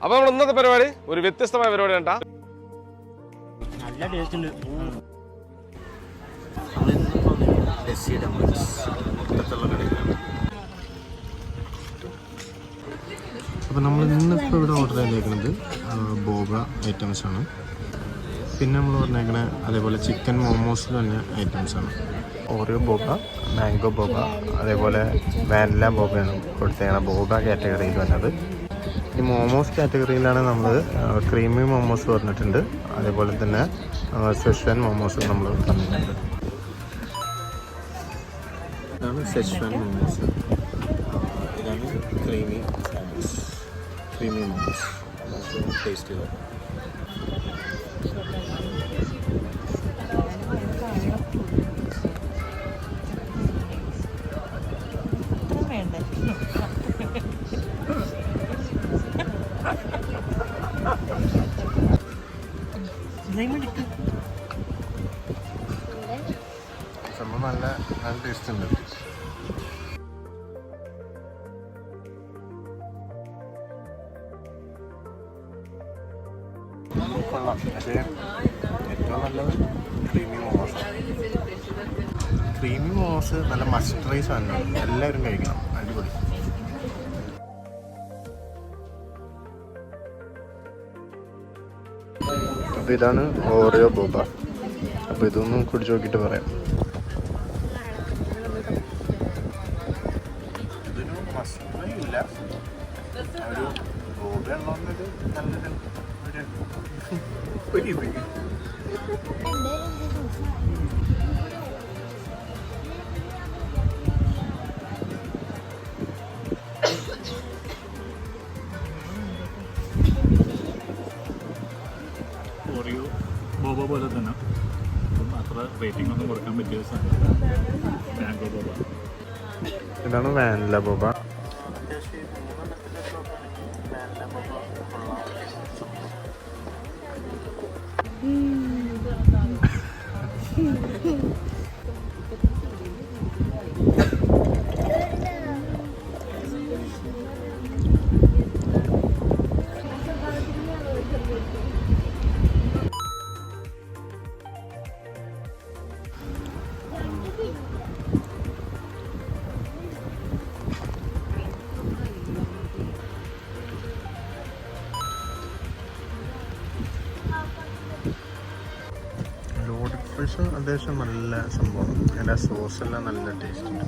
അപ്പോൾ നമ്മൾ ഇന്നത്തെ പരിപാടി ഒരു വ്യത്യസ്തമായ പരിപാടി കണ്ടാ. നല്ല ടേസ്റ്റ് ഉണ്ട്. അപ്പോൾ നമ്മൾ ഇന്നിപ്പോൾ ഇവിടെ ഓർഡർ ചെയ്തേക്കുന്നത് ബോബ ഐറ്റംസാണ്. പിന്നെ നമ്മൾ പറഞ്ഞേക്കണ അതേപോലെ ചിക്കൻ മോമോസ് തന്നെ ഐറ്റംസാണ്. ഓറിയോ ബോബ, മാംഗോ ബോബ, അതേപോലെ വാനില ബോബയാണ് കൊടുത്തേക്കണം ബോബ കാറ്റഗറിയിൽ വന്നത്. ഈ മോമോസ് കാറ്റഗറിയിലാണ് നമ്മൾ ക്രീമി മോമോസ് പറഞ്ഞിട്ടുണ്ട്, അതേപോലെ തന്നെ സെഷ്വാൻ മോമോസ് നമ്മൾ തന്നിട്ടുണ്ട്. ഇതാണ് സെഷ്വാൻ മോമോസ്, ഇതാണ് ക്രീമി മോമോസ്. ടേസ്റ്റ് ചെയ്തോ. സംഭവം നല്ല ടേസ്റ്റ് ഉണ്ട്. കൊള്ളാം. പക്ഷേ ഏറ്റവും നല്ലത് ക്രീമി മോമോസ് നല്ല മസ്റ്ററി സാധനമാണ്, എല്ലാവരും കഴിക്കണം, അടിപൊളി. അപ്പോൾ ഇതാണ് ഓറിയോ ബോബ. അപ്പോൾ ഇതൊന്നും കുടിച്ച് നോക്കിയിട്ട് പറയാം. ഇതിന് മസ്റ്ററി ഇല്ല, ഒരു ബോബ ഉള്ളതൊരു നല്ലൊരു ഓറിയോ ബോബ പോലെ തന്നെ അത്ര റേറ്റിംഗ് ഒന്നും കൊടുക്കാൻ പറ്റിയ സാധനം മാംഗോ ബോബ. ഇതാണ് വാനില ബോബ. ലോഡഡ് ഫിഷ് അത്യാവശ്യം നല്ല സംഭവം, അതിൻ്റെ സോസെല്ലാം നല്ല ടേസ്റ്റ് ഉണ്ട്.